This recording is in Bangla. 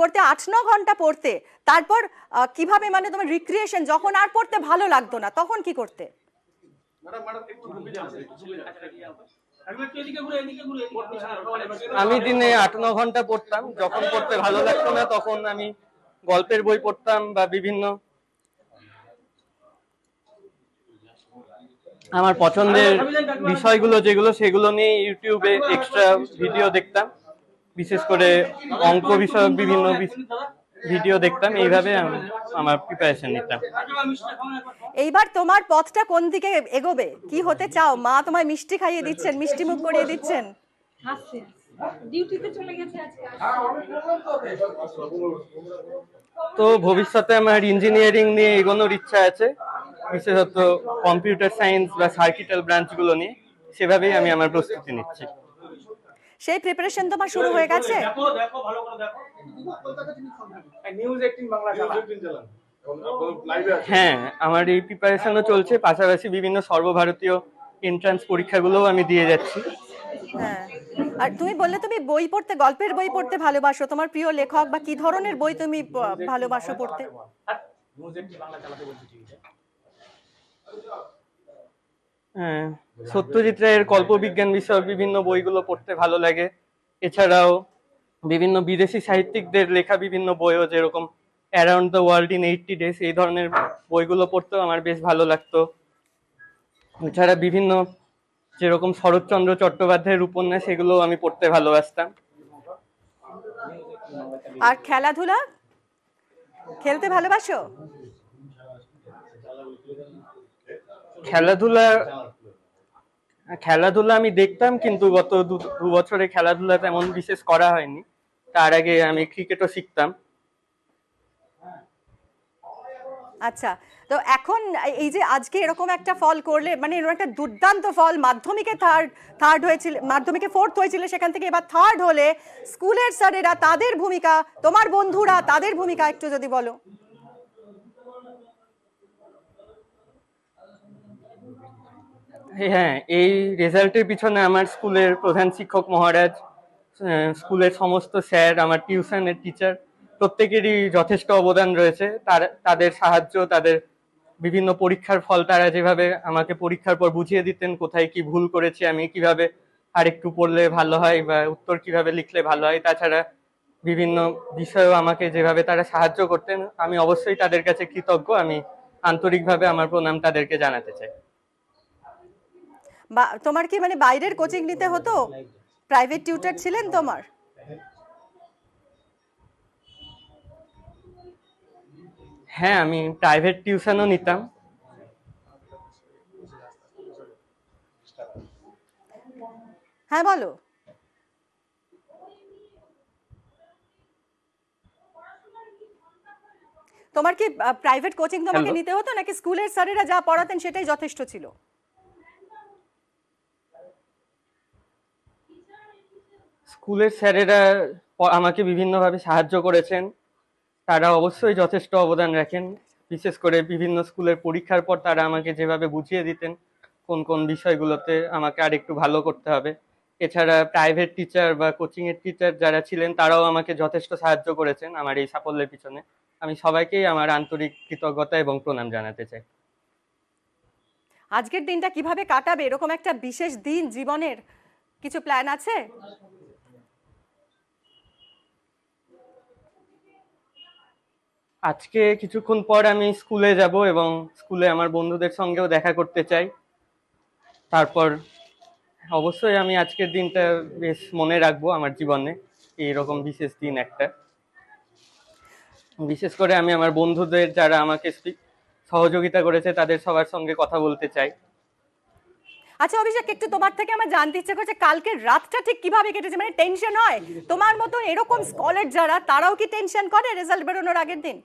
পড়তে ৮-৯ ঘন্টা পড়তে, তারপর কিভাবে মানে তোমার রিক্রিয়েশন, যখন আর পড়তে ভালো লাগতো না তখন কি করতে? আমি দিনে ৮-৯ ঘন্টা পড়তাম। যখন পড়তে ভালো লাগতো না তখন আমি গল্পের বই পড়তাম বা বিভিন্ন আমার পছন্দের বিষয়গুলো যেগুলো সেগুলো নিয়ে ইউটিউবে এক্সট্রা ভিডিও দেখতাম। বিশেষ করে অঙ্ক বিষয়ক বিভিন্ন ভিডিও দেখতাম। এইভাবে আমি আমার প্রিপারেশন নিতাম। এইবার তোমার পথটা কোন দিকে এগোবে? কি হতে চাও? মা তোমায় মিষ্টি খাইয়ে দিচ্ছেন, মিষ্টি মুখ করিয়ে দিচ্ছেন। তো ভবিষ্যতে আমার ইঞ্জিনিয়ারিং নিয়ে এগোনোর ইচ্ছা আছে, বিশেষত কম্পিউটার সায়েন্স বা সার্কিটাল ব্রাঞ্চগুলো নিয়ে। সেভাবেই আমি আমার প্রস্তুতি নিচ্ছি। সেই প্রিপারেশন তোমার শুরু হয়ে গেছে? হ্যাঁ, আমার এই প্রিপারেশনও চলছে, পাশাপাশি বিভিন্ন সর্বভারতীয় এন্ট্রান্স পরীক্ষাগুলোও আমি দিয়ে যাচ্ছি। হ্যাঁ, আর তুমি বললে তুমি বই পড়তে, গল্পের বই পড়তে ভালোবাসো। তোমার প্রিয় লেখক বা কি ধরনের বই তুমি ভালোবাসো পড়তে? হ্যাঁ, সত্যজিৎ রায়ের কল্পবিজ্ঞান বিষয়ক বিভিন্ন বইগুলো পড়তে ভালো লাগে। এছাড়াও বিভিন্ন বিদেশি সাহিত্যিকদের লেখা বিভিন্ন বইও, যেরকম around the world in 80 days, এই ধরনের বইগুলো পড়তেও আমার বেশ ভালো লাগতো। এছাড়া বিভিন্ন যেরকম শরৎচন্দ্র চট্টোপাধ্যায়ের উপন্যাস, এগুলো আমি পড়তে ভালোবাসতাম। আর খেলাধুলা খেলতে ভালোবাসো? খেলাধুলা আমি দেখতাম, কিন্তু গত দু বছরে খেলাধুলা তেমন বিশেষ করা হয়নি। তার আগে আমি ক্রিকেটও শিখতাম। আচ্ছা, তো এখন এই যে আজকে এরকম একটা ফল করলে, মানে এরকম একটা দুর্দান্ত ফল, মাধ্যমিকে থার্ড হয়েছিল, মাধ্যমিকে 4th হয়েছিল, সেখান থেকে এবার 3rd হলে, স্কুলের স্যারেরা তাদের ভূমিকা, তোমার বন্ধুরা তাদের ভূমিকা একটু যদি বলো। হ্যাঁ, এই রেজাল্টের পিছনে আমার স্কুলের প্রধান শিক্ষক মহারাজ, স্কুলের সমস্ত স্যার, আমার টিউশনের টিচার, প্রত্যেকেরই যথেষ্ট অবদান রয়েছে। তাদের সাহায্য, তাদের বিভিন্ন পরীক্ষার ফল তারা যেভাবে আমাকে পরীক্ষার পর বুঝিয়ে দিতেন কোথায় কি ভুল করেছি, আমি কিভাবে আরেকটু পড়লে ভালো হয় বা উত্তর কিভাবে লিখলে ভালো হয়, তাছাড়া বিভিন্ন বিষয়েও আমাকে যেভাবে তারা সাহায্য করতেন, আমি অবশ্যই তাদের কাছে কৃতজ্ঞ। আমি আন্তরিকভাবে আমার প্রণাম তাদেরকে জানাতে চাই। বা তোমার কি মানে বাইরের কোচিং নিতে হতো? প্রাইভেট টিউটর ছিলেন তোমার? হ্যাঁ, আমি প্রাইভেট টিউশনও নিতাম। হ্যাঁ বলো। তোমার কি প্রাইভেট কোচিং তোমাকে নিতে হতো, নাকি স্কুলের স্যারেরা যা পড়াতেন সেটাই যথেষ্ট ছিল? স্কুলের স্যারেরা আমাকে বিভিন্নভাবে সাহায্য করেছেন। তারা অবশ্যই যথেষ্ট অবদান রাখেন। বিশেষ করে বিভিন্ন স্কুলের পরীক্ষার পর তারা আমাকে যেভাবে বুঝিয়ে দিতেন কোন কোন বিষয়গুলোতে আমাকে আরেকটু ভালো করতে হবে। এছাড়া প্রাইভেট টিচার বা কোচিংয়ের টিচার যারা ছিলেন তারাও আমাকে যথেষ্ট সাহায্য করেছেন আমার এই সাফল্যের পিছনে। আমি সবাইকেই আমার আন্তরিক কৃতজ্ঞতা এবং প্রণাম জানাতে চাই। আজকের দিনটা কিভাবে কাটাবে, এরকম একটা বিশেষ দিন জীবনের কিছু প্ল্যান আছে? আজকে কিছুক্ষণ পর আমি স্কুলে যাব এবং স্কুলে আমার বন্ধুদের সঙ্গেও দেখা করতে চাই। তারপর অবশ্যই আমি আজকের দিনটা বেশ মনে রাখবো আমার জীবনে, এইরকম বিশেষ দিন একটা। বিশেষ করে আমি আমার বন্ধুদের যারা আমাকে সহযোগিতা করেছে তাদের সবার সঙ্গে কথা বলতে চাই। আচ্ছা অভিষেক, একটু তোমার থেকে আমার জানতে ইচ্ছে করছে কালকের রাতটা ঠিক কিভাবে কেটেছে? মানে টেনশন হয় তোমার মতো এরকম স্কলার যারা, তারাও কি টেনশন করে রেজাল্ট বেরোনোর আগের দিন?